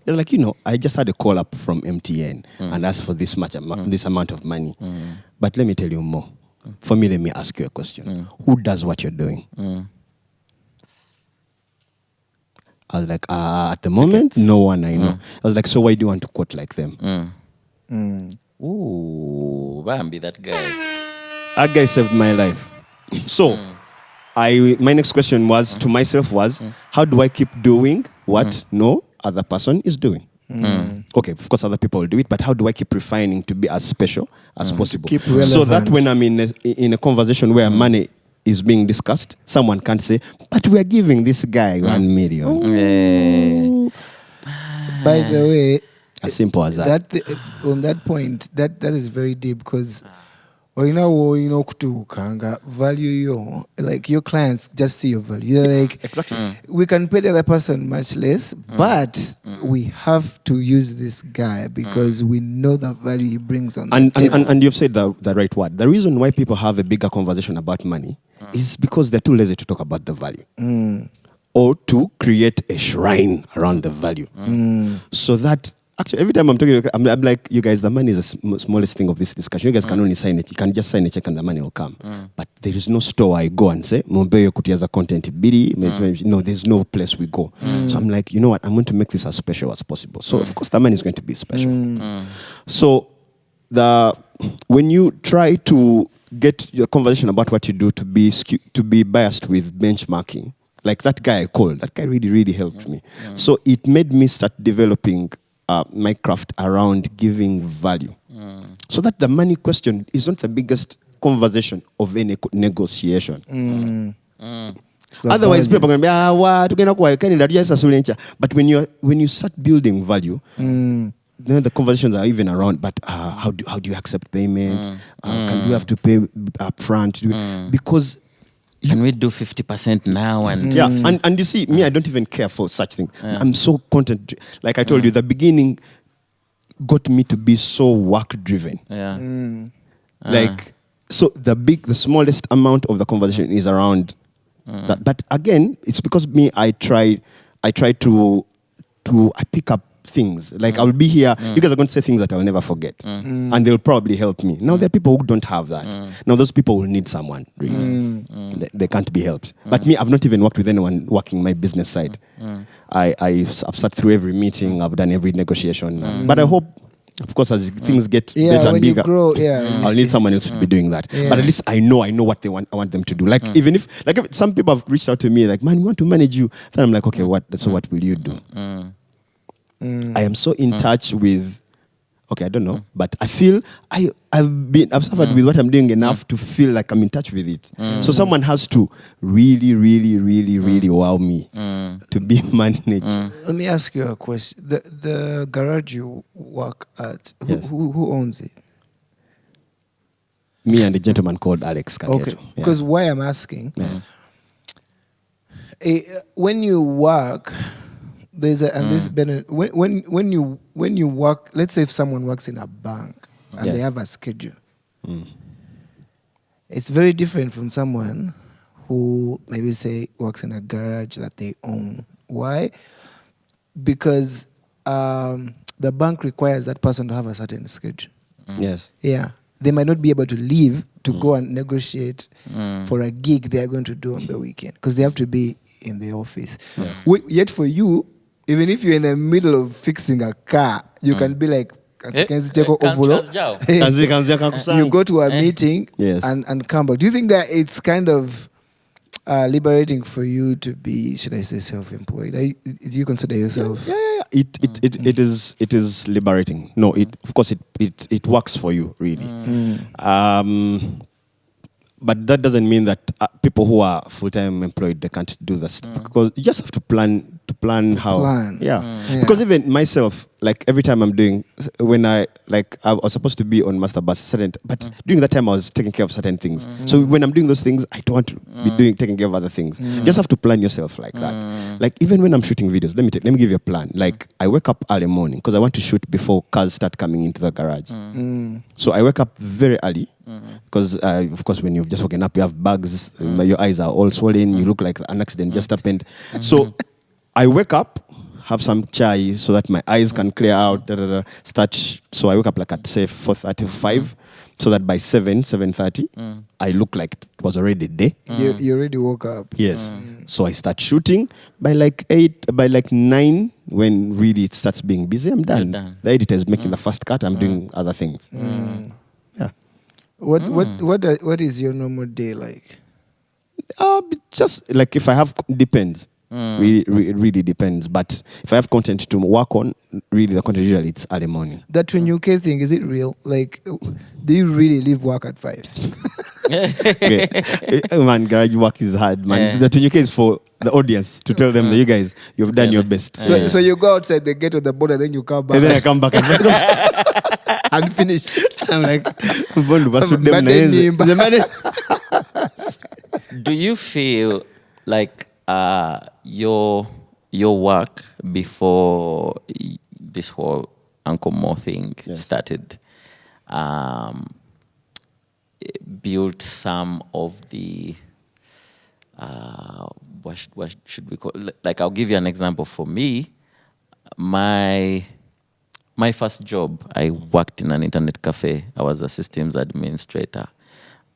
They're like, you know, I just had a call up from MTN and asked for this amount of money. But let me tell you more. For me, let me ask you a question. Who does what you're doing? I was like, at the moment, no one I know. I was like, so why do you want to quote like them? Ooh, Bambi, that guy. That guy saved my life. So, my next question was to myself was, how do I keep doing what no other person is doing? Okay, of course other people will do it, but how do I keep refining to be as special as possible? Keep relevant. So that when I'm in a conversation where money is being discussed, someone can't say, but we are giving this guy 1 million. By the way, as simple as that. On that point, that is very deep because kutuka value yo, like your clients just see your value. You're like, exactly. We can pay the other person much less, but we have to use this guy because we know the value he brings on the table. And you've said the right word. The reason why people have a bigger conversation about money is because they're too lazy to talk about the value. or to create a shrine around the value. So that, actually, every time I'm talking, I'm like, you guys, the money is the smallest thing of this discussion. You guys can only sign it. You can just sign a check and the money will come. But there is no store I go and say, Mumbeyo kutiaza content bidi. No, there's no place we go. So I'm like, you know what? I'm going to make this as special as possible. So of course the money is going to be special. So when you try to get your conversation about what you do to be biased with benchmarking, like that guy I called, that guy really, really helped me. So it made me start developing my craft around giving value. So that the money question is not the biggest conversation of any negotiation. Otherwise, people are going to be, but when you start building value, then the conversations are even around, but how do you accept payment? Can you have to pay up front? Because can we do 50% now? And and you see, me, I don't even care for such things. I'm so content. Like I told you, the beginning got me to be so work driven. Like, so the smallest amount of the conversation is around that. But again, it's because me, I try to I pick up things. Like I'll be here, you guys are going to say things that I'll never forget. And they'll probably help me. Now there are people who don't have that. Now those people will need someone, really. They can't be helped. But me, I've not even worked with anyone working my business side. I've sat through every meeting, I've done every negotiation. But I hope, of course, as things get better and bigger, I'll need someone else to be doing that. But at least I know what I want them to do. Like even if some people have reached out to me, like, man, we want to manage you. Then I'm like, okay, what will you do? I am so in touch with, okay, I don't know, but I feel I've suffered with what I'm doing enough to feel like I'm in touch with it. So someone has to really, really, really, really wow me to be managed. Let me ask you a question. The garage you work at, who owns it? Me and a gentleman called Alex Kaketo. Okay, because why I'm asking, when you work, there's a, and this Benon, when you work, let's say if someone works in a bank and they have a schedule, it's very different from someone who maybe say works in a garage that they own. Why? Because the bank requires that person to have a certain schedule. Yes. Yeah. They might not be able to leave to go and negotiate for a gig they are going to do on the weekend because they have to be in the office. Yes. Yet for you, even if you're in the middle of fixing a car, you can be like, you go to a meeting and come back. Do you think that it's kind of liberating for you to be, should I say, self-employed? Do you consider yourself? It is liberating. No, of course it works for you, really. But that doesn't mean that people who are full-time employed, they can't do this. Because you just have to plan how. Because even myself, like every time I'm doing, when I was supposed to be on master bus, but during that time I was taking care of certain things. So when I'm doing those things, I don't want to be taking care of other things. You just have to plan yourself like that. Like even when I'm shooting videos, let me give you a plan. Like I wake up early morning because I want to shoot before cars start coming into the garage. So I wake up very early. Because of course when you've just woken up, you have bugs, your eyes are all swollen, you look like an accident just happened. So I wake up, have some chai so that my eyes can clear out, start. So I wake up like at say 4:35, so that by 7:30, I look like it was already day. You already woke up. Yes. So I start shooting by like 8, by like 9, when really it starts being busy, I'm done. The editor is making the first cut, I'm doing other things. Yeah. What is your normal day like? Just like if I have, depends. Really depends. But if I have content to work on, really the content usually it's early morning. That 20K thing, is it real? Like, do you really leave work at 5? Okay. Man, garage work is hard, man. The 20K is for the audience to tell them that you guys, you've done your best. So you go outside the gate of the border, then you come back. And then I come back and finish. I'm like, do you feel like your work before this whole Uncle Mo thing started built some of the what should we call? Like, I'll give you an example. For me, my first job, I worked in an internet cafe. I was a systems administrator,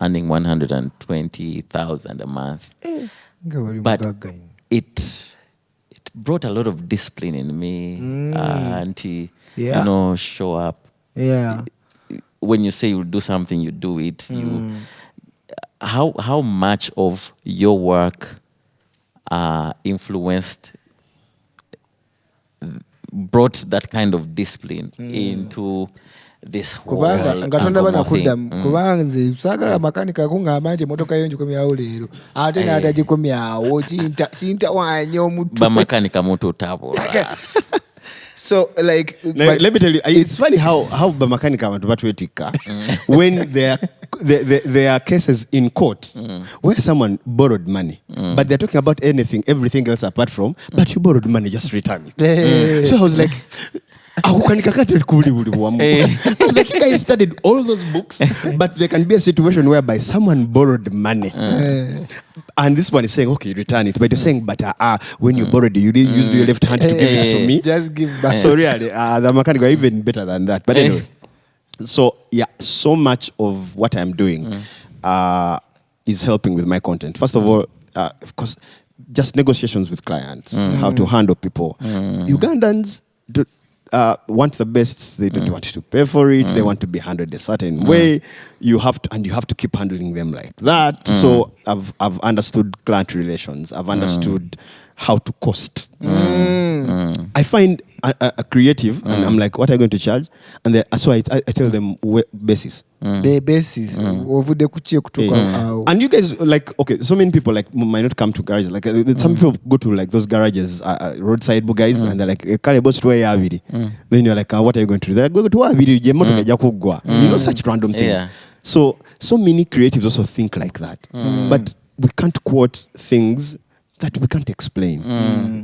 earning 120,000 a month. But it brought a lot of discipline in me. Show up. Yeah. When you say you'll do something, you do it. How much of your work brought that kind of discipline into this whole kubanga nze sagala makanika kungamba nti emotoka yo ngikomyawo leero ate n'atagikomyawo kintawaanya omutwe bamakanika moto tabula. So like, let me tell you, it's funny how bamakanika abantu batwetika when there are cases in court where someone borrowed money, but they're talking about everything else apart from, but you borrowed money, just return it. So I was like, I was like, you guys studied all those books, but there can be a situation whereby someone borrowed money. And this one is saying, okay, return it. But you're saying, but when you borrowed it, you didn't use your left hand to give it to me. Just give back. So really, the mechanic are even better than that. But anyway, so yeah, so much of what I'm doing is helping with my content. First of all, of course, just negotiations with clients, how to handle people. Ugandans want the best. They don't want to pay for it. They want to be handled a certain way. You have to keep handling them like that. So I've understood client relations. I've understood how to cost. I find a creative, and I'm like, what are you going to charge? And so I tell them basis. The basis. And you guys, like, okay, so many people like might not come to garages. Like some people go to like those garages, roadside guys, and they're like, then you're like, what are you going to do? They're like, go to you know, such random things. Yeah. So many creatives also think like that. But we can't quote things that we can't explain.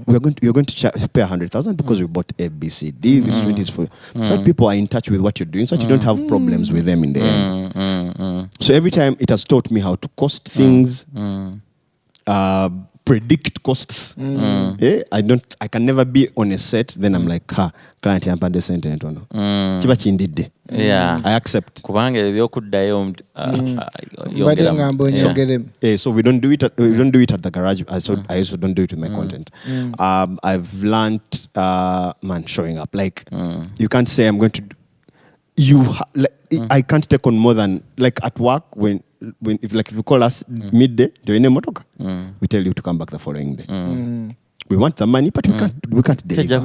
You're going to pay 100,000 because we bought A, B, C, D. This street is for so that people are in touch with what you're doing, so that you don't have problems with them in the end. So every time it has taught me how to cost things, predict costs. I can never be on a set. Then I'm like, client yampande sente ntono. Chiba chindide. Yeah. I accept. Kubange byokuddayo So we don't do it. We don't do it at the garage. I also don't do it with my content. I've learned, showing up. Like you can't say I'm going to. I can't take on more than like at work when if you call us midday, we tell you to come back the following day. We want the money, but we can't deliver.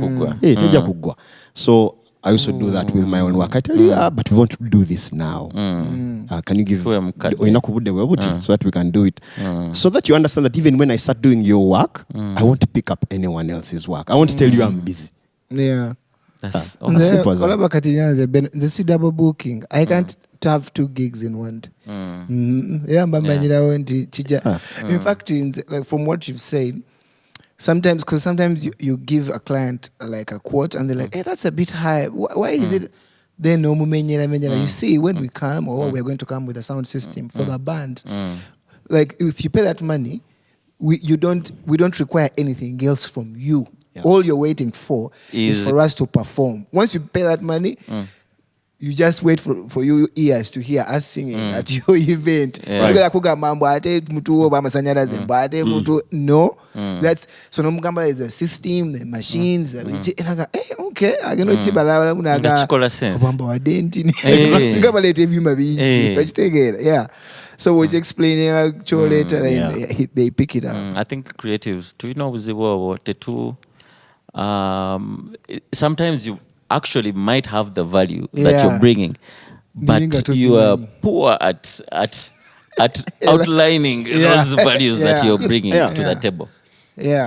So I also do that with my own work. I tell you, but we want to do this now. Can you give so that we can do it? So that you understand that even when I start doing your work, I won't pick up anyone else's work. I won't tell you I'm busy. Yeah. That's the double booking. I can't have 2 gigs in one day. In fact, like from what you've said, sometimes you give a client like a quote and they're like, hey, that's a bit high. Why is it? Then no you see, when we come or we're going to come with a sound system for the band, like if you pay that money, we don't require anything else from you. Yeah. All you're waiting for is for us to perform. Once you pay that money, you just wait for your ears to hear us singing at your event. No, that's so no mugamba is a system, the machines. Okay, I can yeah. So we're explaining later, and they pick it up. I think creatives, do you know the two? Sometimes you actually might have the value that you're bringing, but you are poor at outlining those values that you're bringing to the table. Yeah.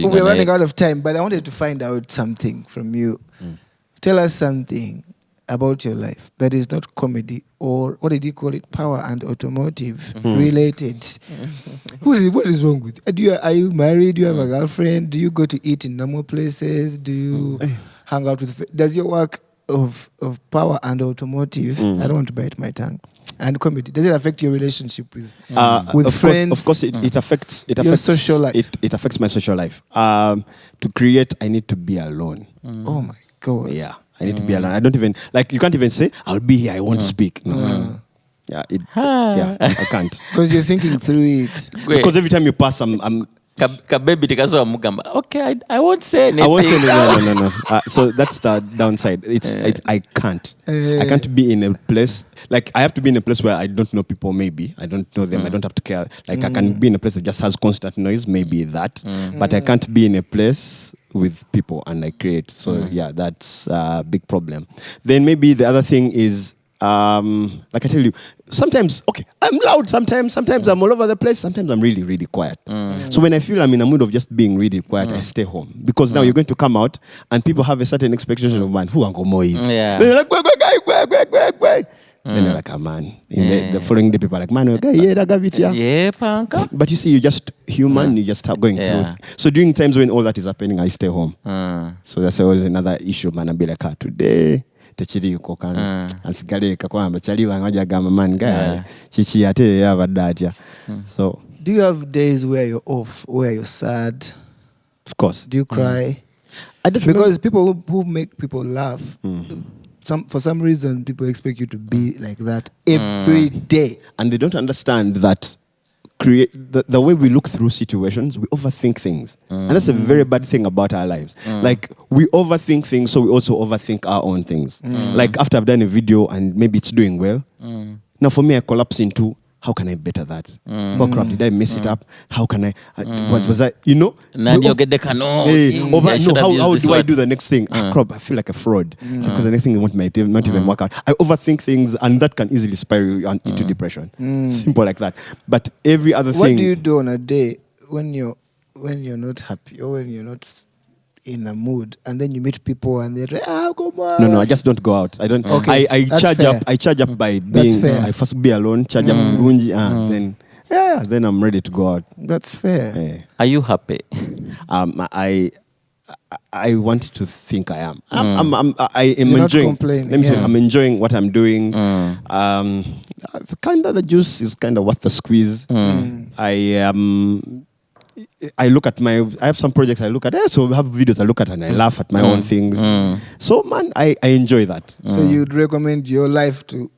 We're running out of time, but I wanted to find out something from you. Tell us something about your life that is not comedy, or what did you call it, power and automotive related. What is wrong with you? Are you married? Do you have a girlfriend? Do you go to eat in normal places? Do you hang out with does your work of power and automotive I don't want to bite my tongue. and comedy? Does it affect your relationship with of friends? Of course, it affects Your social life. It affects my social life. To create, I need to be alone. Oh my God. Yeah, I need to be alone. I don't even you can't even say I'll be here. I won't speak. No. Yeah, I can't. Because you're thinking through it. Because every time you pass, I'm Kabebi tikazo Mugamba. Okay, I won't say anything. I won't say anything. No. So that's the downside. I can't. I can't be in a place I have to be in a place where I don't know people. Maybe I don't know them. I don't have to care. I can be in a place that just has constant noise. Maybe that, but I can't be in a place with people and I create. So that's a big problem. Then maybe the other thing is. Like I tell you, sometimes, I'm loud sometimes I'm all over the place, sometimes I'm really, really quiet. So when I feel I'm in a mood of just being really quiet, I stay home. Because now you're going to come out and people have a certain expectation of man, who Uncle Mo is. Yeah. They're like, Then they're like, man. In the following day, people are like, man, Yeah, panka. but you see, you're just human, you just start going through. So during times when all that is happening, I stay home. So that's always another issue, man. I'll be like, today, techiriko kan asigale kakwamba chali wangaja gamba man guy chichi ate yabadde atya. So do you have days where you're off, where you're sad? Of course. Do you cry? I don't because people who make people laugh, for some reason people expect you to be like that every day, and they don't understand that the way we look through situations, we overthink things. And that's a very bad thing about our lives. Like, we overthink things, so we also overthink our own things. Like, after I've done a video and maybe it's doing well, now for me, I collapse into, how can I better that? Oh crap, did I mess it up? How can I, what was that? You know? How do I do the next thing? Crap, I feel like a fraud. Because the next thing might not even work out. I overthink things, and that can easily spiral into depression. Simple like that. But every other thing. What do you do on a day when you're not happy or when you're not in a mood, and then you meet people and they're like, come on. No, I just don't go out. I don't. Okay. I charge up. I charge up by being. I first be alone, charge up, then I'm ready to go out. That's fair. Are you happy? I want to think I am. I am You're enjoying. not complaining. Let me say, I'm enjoying what I'm doing. Kind of the juice is kind of worth the squeeze. I look at I have some projects I look at. So I have videos I look at and I laugh at my own things. So man, I enjoy that. So you'd recommend your life to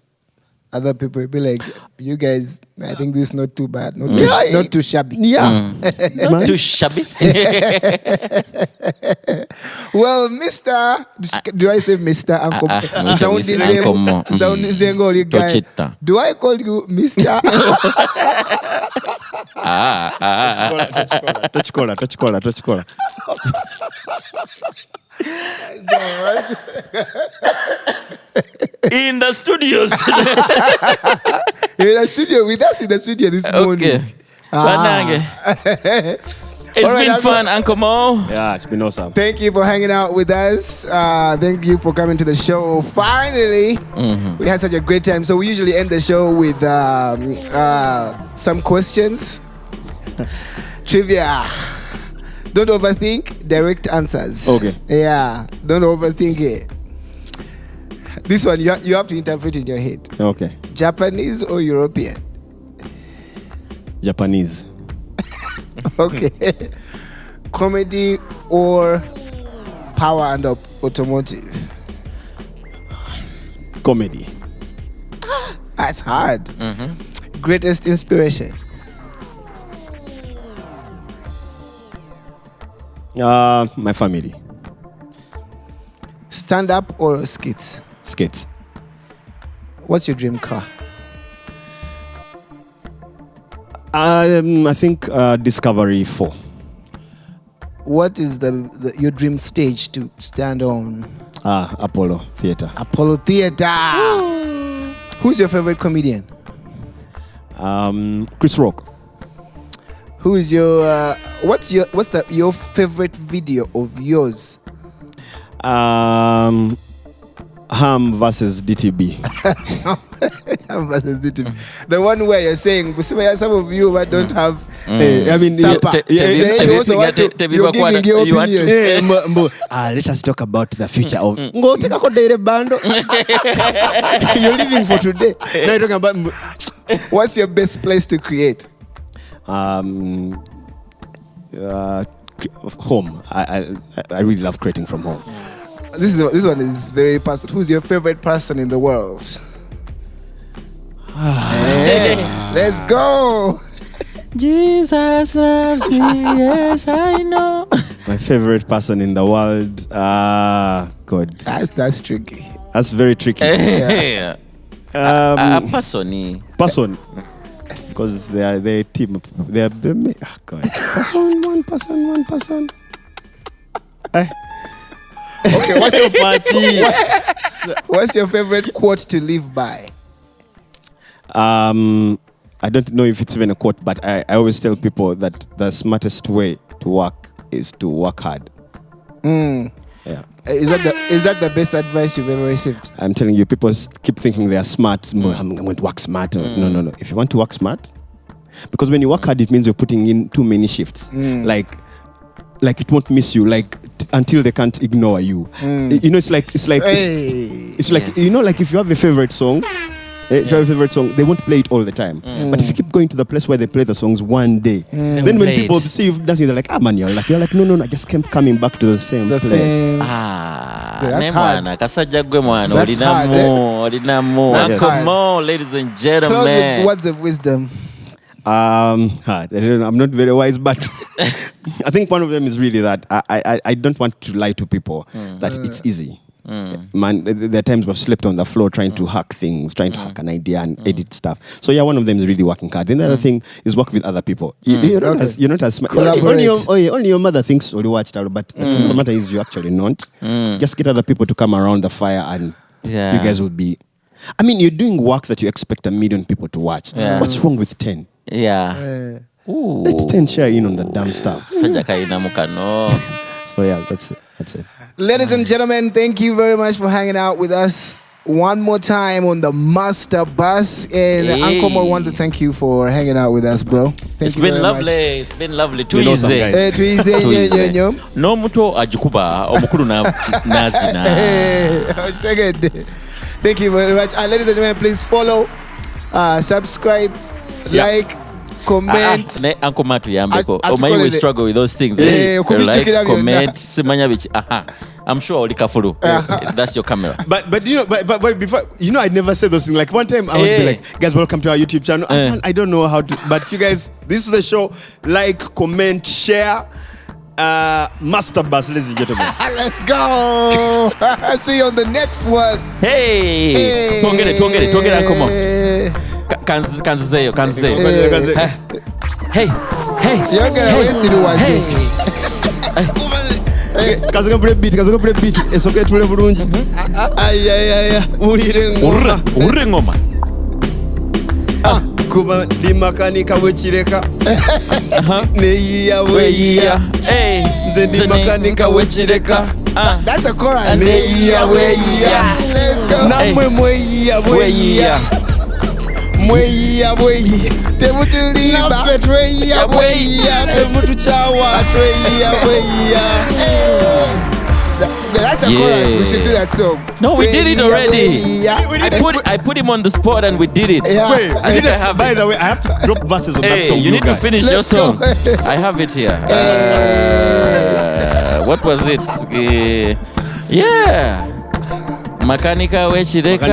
other people? You'd be like, you guys, I think this is not too bad. Not too shabby. Yeah. Not too shabby. Well, Mr. Do I say Mr. Uncle? Do I call you Mr.? Touch collar. In the studios. In the studio, with us in the studio this morning. It's been fun, Uncle Mo. Yeah, it's been awesome. Thank you for hanging out with us. Thank you for coming to the show. Finally, we had such a great time. So we usually end the show with some questions. Trivia. Don't overthink, direct answers. Okay. Yeah, don't overthink it. This one, you have to interpret in your head. Okay. Japanese or European? Japanese. Okay. Comedy or power and automotive? Comedy. That's hard. Greatest inspiration? My family. Stand up or skits? Skates. What's your dream car? I think Discovery 4. What is your dream stage to stand on? Apollo Theatre. Apollo Theatre. Who's your favorite comedian? Chris Rock. Who is your what's your favorite video of yours? Ham versus DTB. Ham versus DTB. The one where you're saying, some of you don't have. I mean, supper. You giving your opinion. Let us talk about the future of. Go take a daily bando. You're living for today. Now you're talking about. What's your best place to create? Home. I really love creating from home. This one is very personal. Who's your favorite person in the world? Hey, let's go. Jesus loves me, yes I know. My favorite person in the world. God. That's tricky. That's very tricky. Yeah. Person. Because they are team. They are God. One person. Okay, what's your party? What's your favorite quote to live by? I don't know if it's even a quote, but I always tell people that the smartest way to work is to work hard. Yeah. Is that the best advice you've ever received? I'm telling you, people keep thinking they are smart. I'm going to work smart. No. If you want to work smart, because when you work hard, it means you're putting in too many shifts. Like it won't miss you. Like until they can't ignore you. It's like if you have a favorite song. If you have a favorite song, they won't play it all the time. But if you keep going to the place where they play the songs one day, then when people see you dancing, they're like, man, you're like, no, I just kept coming back to the same place. That's hard. That's come on, ladies and gentlemen. Close with words of wisdom. I'm not very wise, but I think one of them is really that I don't want to lie to people that it's easy. Man, there are times we've slept on the floor trying to hack things, trying to hack an idea and edit stuff. So yeah, one of them is really working hard. Then the other thing is work with other people. You're not as smart. Only your mother thinks you watched out, but the matter is you actually not. Just get other people to come around the fire and you guys will be. I mean, you're doing work that you expect 1 million people to watch. What's wrong with 10? Yeah. Let 10 share in on the damn stuff. So yeah, that's it. Ladies and gentlemen, thank you very much for hanging out with us one more time on the Master Bus. And Uncle Mo, I want to thank you for hanging out with us, bro. It's been lovely. It's been lovely. Tuesday. No muto ajikuba omukulu nazina. Thank you very much. Ladies and gentlemen, please follow, subscribe, like, comment. Uncle Matu yambeko. Omai will struggle with those things. Like, comment, simanya bichi. I'm sure Olikafuru. That's your camera. But before, I never said those things. Like one time I would be like, guys, welcome to our YouTube channel. I don't know how to, but you guys, this is the show. Like, comment, share. Master Bus, ladies and gentlemen. Let's go. See you on the next one. Hey. Tongere, come on. Kanzeyo. Hey. You're gonna waste it once. Kazoga play beat. It's okay to play bulungi. Urire ngoma. Kuba di makanika wechireka. Neyiya. Hey. Di makanika wechireka. That's a chorus. Neyiya. Let's go. Namwe mweyiya. Temutulimba naffe tweyiya temutuchawa tweyiya. That's a chorus. We should do that song. No, we did it already. I put him on the spot and we did it. Yeah. Wait, by the way, I have to drop verses on that song. You need to finish your song. I have it here. What was it? Makanika wechireka.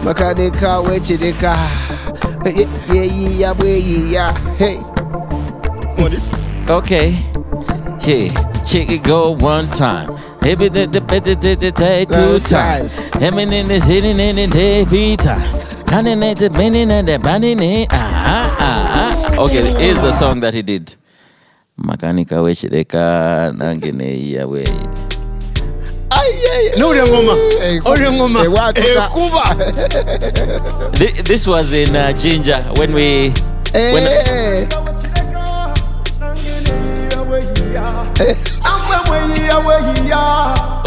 Makanika wechireka. Hey. Okay. Hey, check it go one time. Maybe the two times. Hemming in the hitting in the day vita. Handing it to bending and the banding it. Okay, here's the song that he did. Makanika wechireka nangene yawe. No, This was in Ginger when we.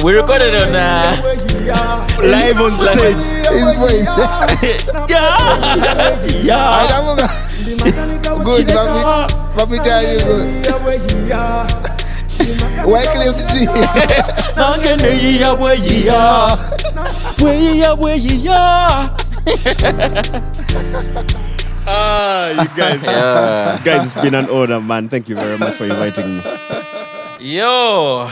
We recorded on live on stage. His voice. yeah. Good, papi tell you good. Wycliffe G. You guys, guys, it's been an honor, man. Thank you very much for inviting me. Yo.